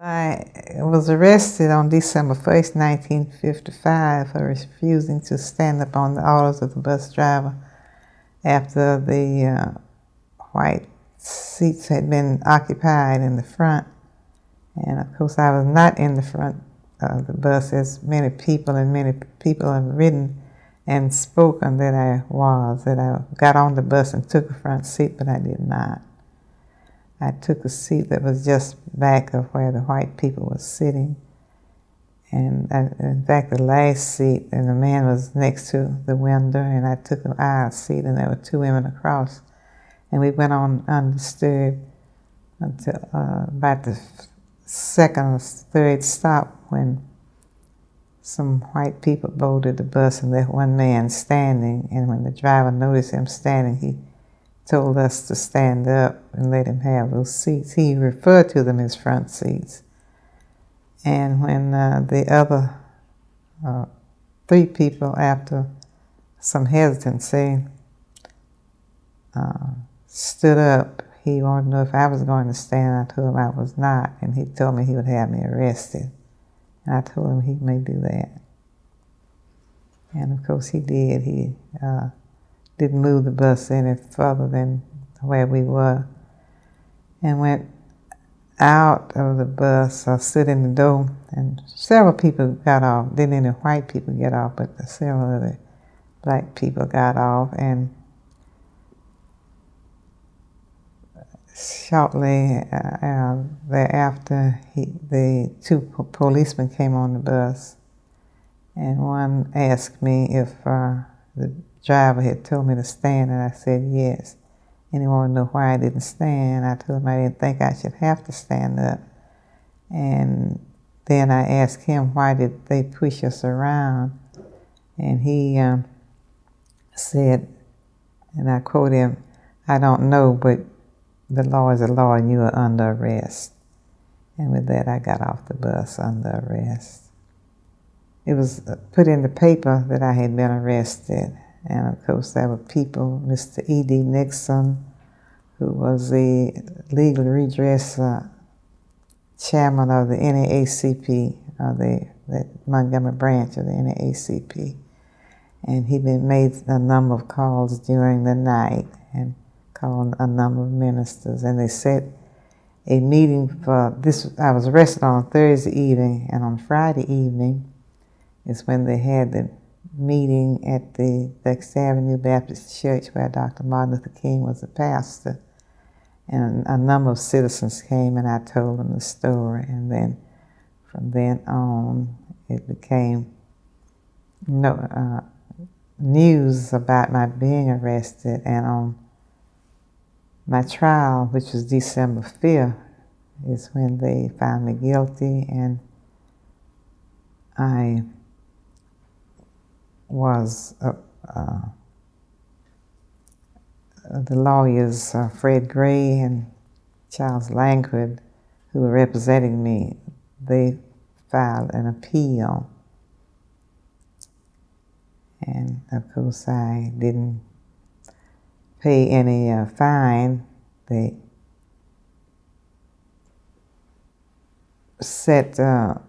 I was arrested on December 1st, 1955 for refusing to stand up on the orders of the bus driver after the white seats had been occupied in the front. And of course I was not in the front of the bus as many people have written and spoken that I got on the bus and took a front seat, but I did not. I took a seat that was just back of where the white people were sitting. And in fact, the last seat, and the man was next to the window, and I took an aisle seat, and there were two women across. And we went on undisturbed until about the second or third stop when some white people boarded the bus and left one man standing. And when the driver noticed him standing, he told us to stand up and let him have those seats. He referred to them as front seats. And when the other three people, after some hesitancy, stood up, he wanted to know if I was going to stand. I told him I was not, and he told me he would have me arrested. And I told him he may do that. And of course he did. He didn't move the bus any further than where we were, and went out of the bus. I stood in the door, and several people got off. Didn't any white people get off, but several of the black people got off. And shortly thereafter, the two policemen came on the bus, and one asked me if the driver had told me to stand, and I said yes. And he wanted to know why I didn't stand. I told him I didn't think I should have to stand up. And then I asked him, why did they push us around? And he said, and I quote him, "I don't know, but the law is a law and you are under arrest." And with that, I got off the bus under arrest. It was put in the paper that I had been arrested. And of course, there were people, Mr. E.D. Nixon, who was the legal redress chairman of the NAACP, the Montgomery branch of the NAACP. And he'd been made a number of calls during the night and called a number of ministers. And they set a meeting for this. I was arrested on Thursday evening, and on Friday evening is when they had the meeting at the Dexter Avenue Baptist Church where Dr. Martin Luther King was the pastor. And a number of citizens came, and I told them the story. And then from then on, it became news about my being arrested. And on my trial, which was December 5th, is when they found me guilty, and I was the lawyers Fred Gray and Charles Langford, who were representing me, they filed an appeal. And of course I didn't pay any fine. They set a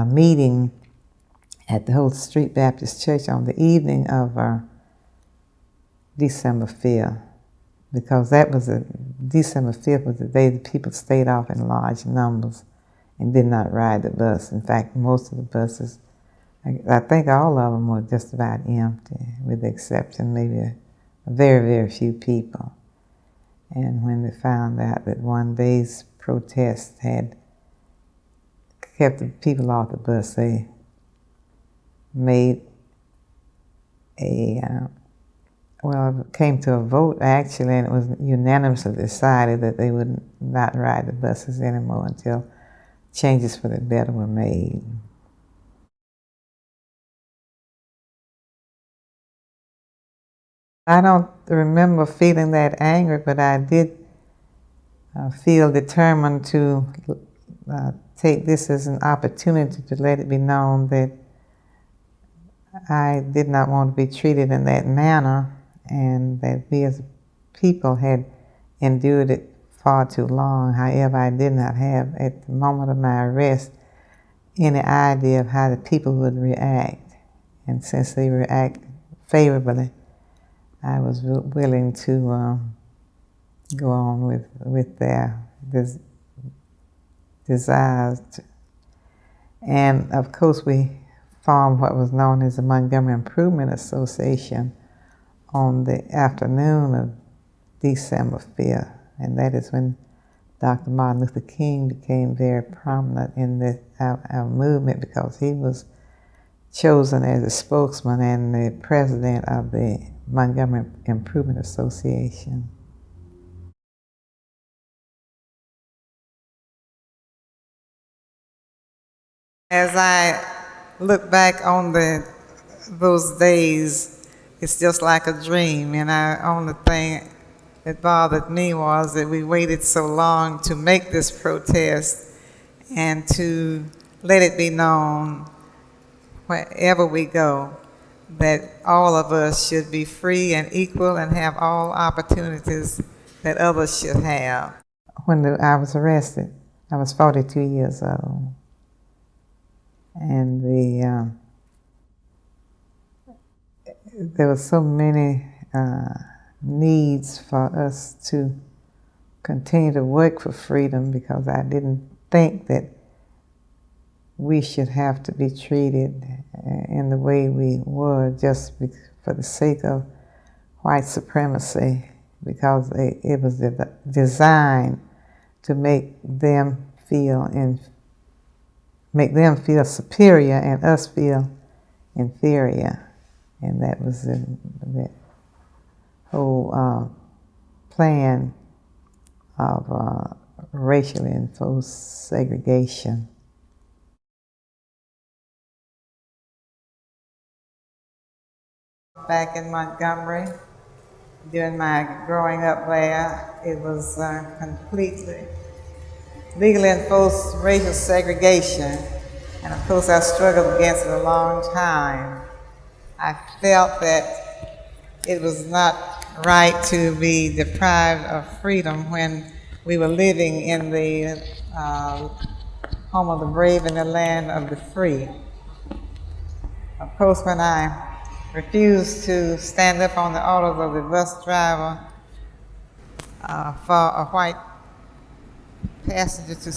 meeting at the Holt Street Baptist Church on the evening of December 5th, because December 5th was the day that people stayed off in large numbers and did not ride the bus. In fact, most of the buses, I think all of them were just about empty, with the exception maybe a very, very few people. And when they found out that one day's protest had kept the people off the bus, they made it came to a vote actually, and it was unanimously decided that they would not ride the buses anymore until changes for the better were made. I don't remember feeling that angry, but I did feel determined to take this as an opportunity to let it be known that I did not want to be treated in that manner, and that we as people had endured it far too long. However, I did not have, at the moment of my arrest, any idea of how the people would react. And since they react favorably, I was willing to go on with their desires. And of course, we formed what was known as the Montgomery Improvement Association on the afternoon of December 5th. And that is when Dr. Martin Luther King became very prominent in our movement, because he was chosen as a spokesman and the president of the Montgomery Improvement Association. As I look back on those days, it's just like a dream, and the only thing that bothered me was that we waited so long to make this protest and to let it be known wherever we go that all of us should be free and equal and have all opportunities that others should have. When I was arrested, I was 42 years old. And there were so many needs for us to continue to work for freedom, because I didn't think that we should have to be treated in the way we were just for the sake of white supremacy, because it was designed to make them feel superior and us feel inferior. And that was the whole plan of racially enforced segregation. Back in Montgomery, during my growing up there, it was completely legally enforced racial segregation, and of course I struggled against it a long time. I felt that it was not right to be deprived of freedom when we were living in the home of the brave and the land of the free. Of course, when I refused to stand up on the orders of the bus driver for a white passenger to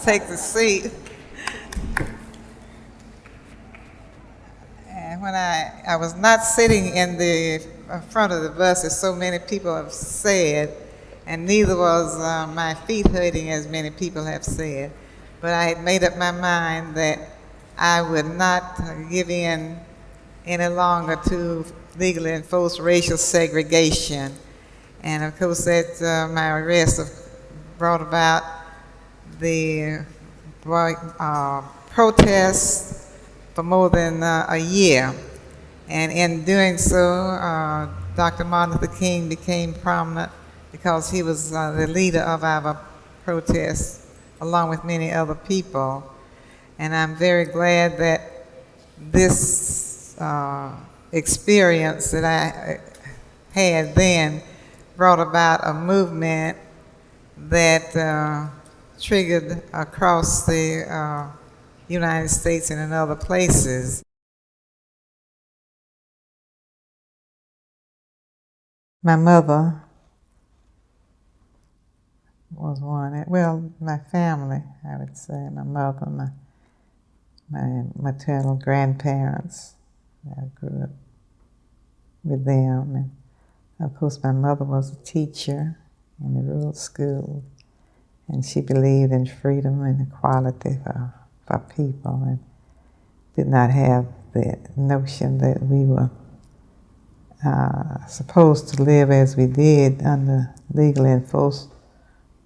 take the seat, and when I was not sitting in the front of the bus, as so many people have said, and neither was my feet hurting, as many people have said, but I had made up my mind that I would not give in any longer to legally enforced racial segregation. And of course that my arrest brought about the protest for more than a year. And in doing so, Dr. Martin Luther King became prominent because he was the leader of our protest, along with many other people. And I'm very glad that this experience that I had then brought about a movement that triggered across the United States and in other places. My mother was one, well, my family, I would say, my mother, my maternal grandparents. I grew up with them, and of course my mother was a teacher in the rural school, and she believed in freedom and equality for people, and did not have the notion that we were supposed to live as we did under legally enforced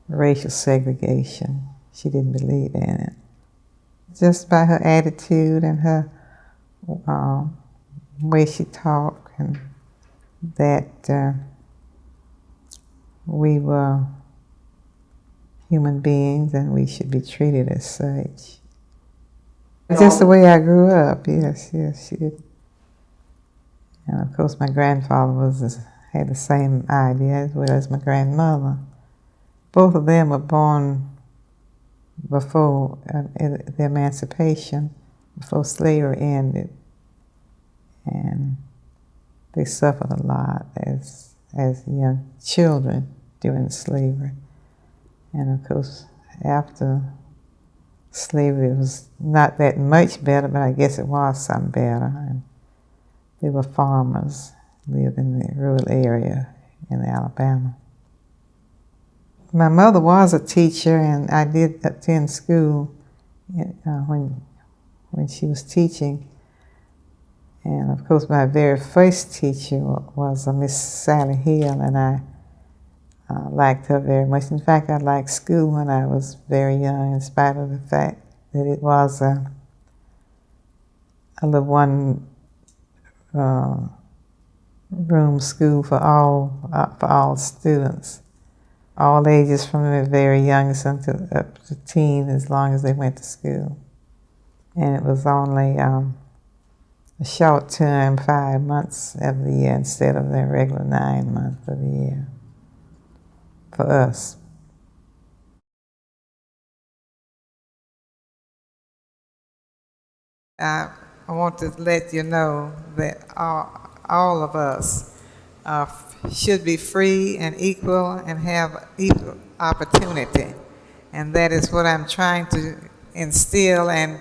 racial segregation. She didn't believe in it. Just by her attitude and her way she talked, and that we were human beings and we should be treated as such. Just the way I grew up, yes, she did. And of course my grandfather had the same idea as well as my grandmother. both of them were born before the emancipation, before slavery ended, and they suffered a lot as young children during slavery. And of course, after slavery, it was not that much better, but I guess it was some better. And they were farmers, lived in the rural area in Alabama. My mother was a teacher, and I did attend school when she was teaching. And of course, my very first teacher was Miss Sally Hill, and I liked her very much. In fact, I liked school when I was very young, in spite of the fact that it was a little one-room school for all students, all ages from the very youngest until up to teen, as long as they went to school. And it was only a short term, 5 months of the year instead of the regular 9 months of the year for us. I want to let you know that all of us should be free and equal and have equal opportunity. And that is what I'm trying to instill and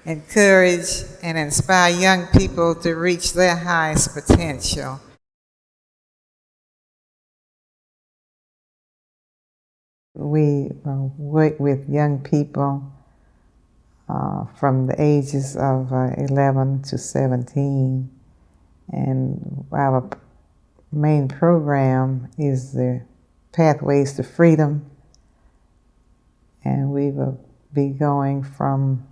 encourage and inspire young people to reach their highest potential. We work with young people from the ages of 11 to 17, and our main program is the Pathways to Freedom, and we will be going from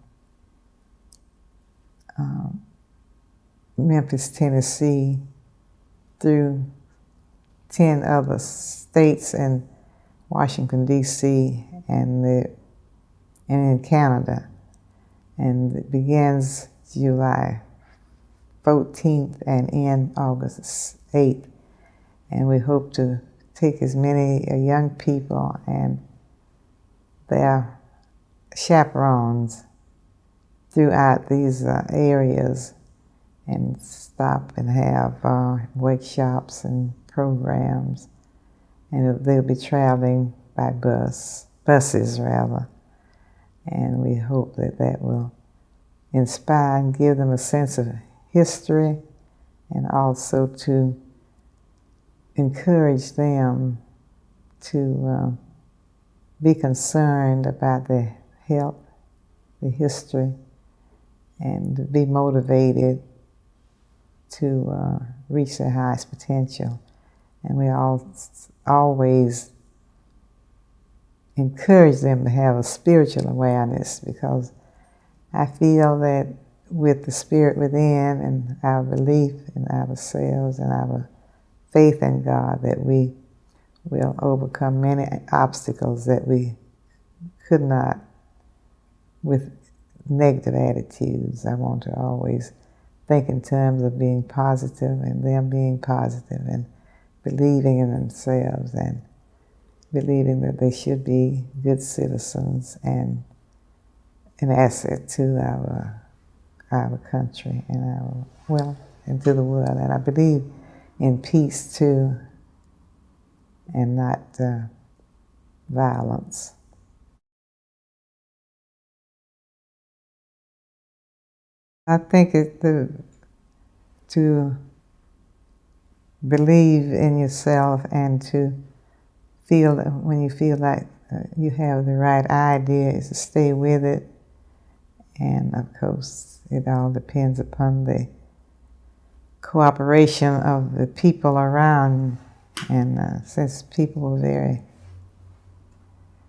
Memphis, Tennessee, through 10 other states and Washington, D.C., and in Canada. And it begins July 14th and ends August 8th. And we hope to take as many young people and their chaperones throughout these areas and stop and have workshops and programs. And they'll be traveling by buses rather. And we hope that will inspire and give them a sense of history, and also to encourage them to be concerned about their health, the history, and be motivated to reach their highest potential. And we always encourage them to have a spiritual awareness, because I feel that with the spirit within and our belief in ourselves and our faith in God, that we will overcome many obstacles that we could not with negative attitudes. I want to always think in terms of being positive and them being positive and believing in themselves and believing that they should be good citizens and an asset to our country and and to the world. And I believe in peace too, and not violence. I think to believe in yourself and to feel that when you feel like you have the right idea, is to stay with it. And of course, it all depends upon the cooperation of the people around. And since people were very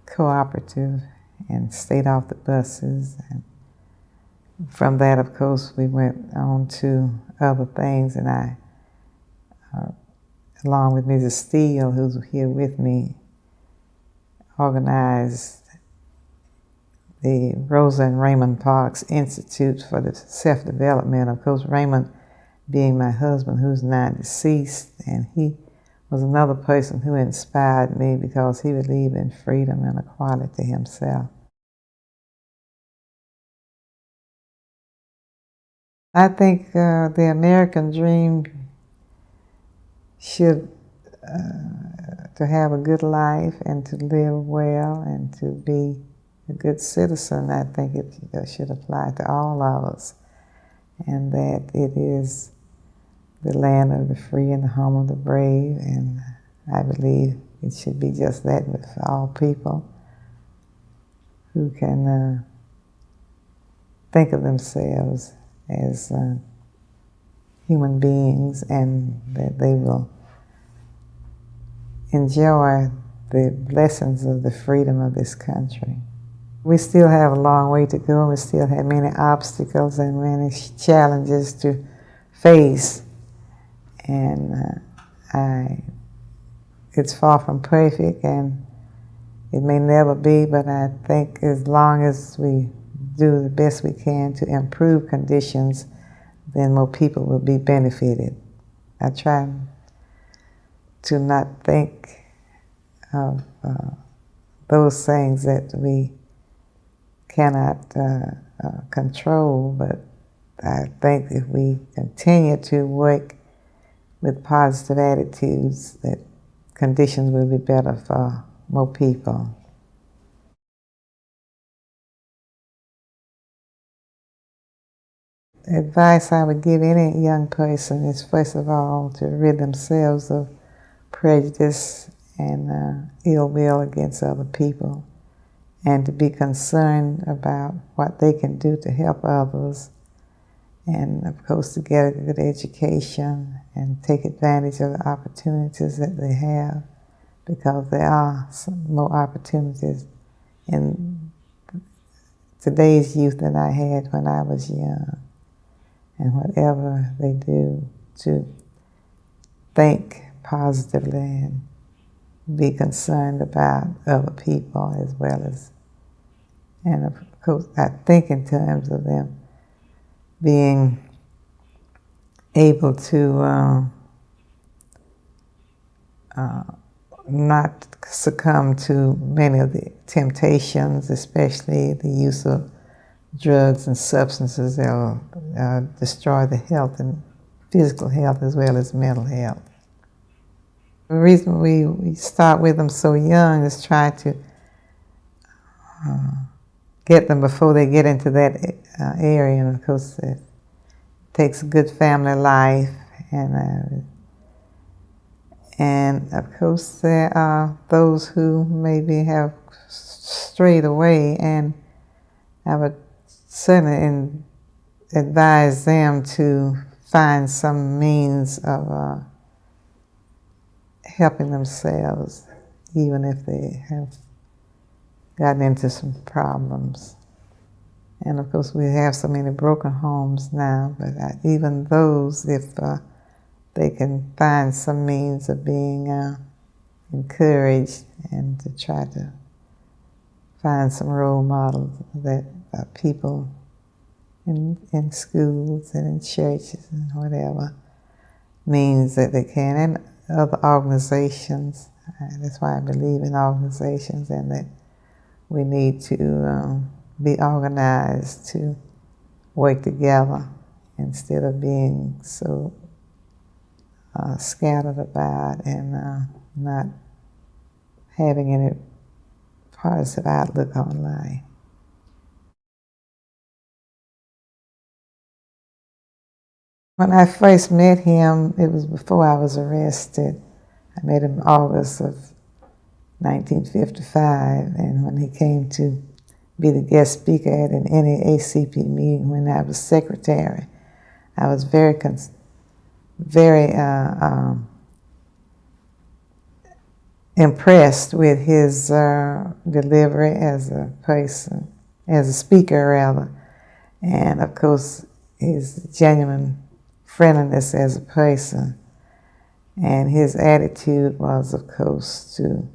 cooperative and stayed off the buses, and from that, of course, we went on to other things. And I, along with Mrs. Steele, who's here with me, organized the Rosa and Raymond Parks Institute for the Self-Development. Of course, Raymond being my husband, who's now deceased, and he was another person who inspired me because he believed in freedom and equality himself. I think the American dream should, to have a good life and to live well and to be a good citizen, I think it should apply to all of us, and that it is the land of the free and the home of the brave, and I believe it should be just that with all people who can think of themselves as human beings, and that they will enjoy the blessings of the freedom of this country. We still have a long way to go. We still have many obstacles and many challenges to face, and it's far from perfect, and it may never be, but I think as long as we do the best we can to improve conditions, then more people will be benefited. I try to not think of those things that we cannot control, but I think if we continue to work with positive attitudes, that conditions will be better for more people. Advice I would give any young person is, first of all, to rid themselves of prejudice and ill will against other people, and to be concerned about what they can do to help others, and of course to get a good education and take advantage of the opportunities that they have, because there are some more opportunities in today's youth than I had when I was young. And whatever they do, to think positively and be concerned about other people as well as, and of course I think in terms of them being able to not succumb to many of the temptations, especially the use of drugs and substances that will destroy the health and physical health as well as mental health. The reason we start with them so young is try to get them before they get into that area, and of course it takes a good family life, and of course there are those who maybe have strayed away, and I would certainly advise them to find some means of helping themselves, even if they have gotten into some problems. And of course we have so many broken homes now, but even those, if they can find some means of being encouraged, and to try to find some role models that people in schools and in churches and whatever means that they can, and other organizations. That's why I believe in organizations, and that we need to be organized to work together instead of being so scattered about and not having any positive outlook on life. When I first met him, it was before I was arrested. I met him in August of 1955, and when he came to be the guest speaker at an NAACP meeting when I was secretary, I was very impressed with his delivery as a person, as a speaker rather, and of course his genuine friendliness as a person. And his attitude was, of course, to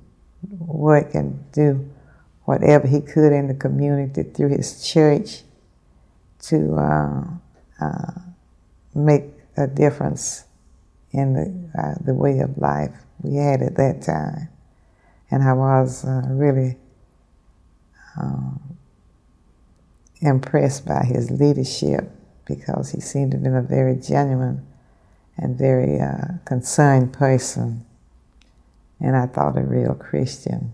work and do whatever he could in the community through his church to make a difference in the way of life we had at that time. And I was really impressed by his leadership, because he seemed to have been a very genuine and very concerned person, and I thought a real Christian.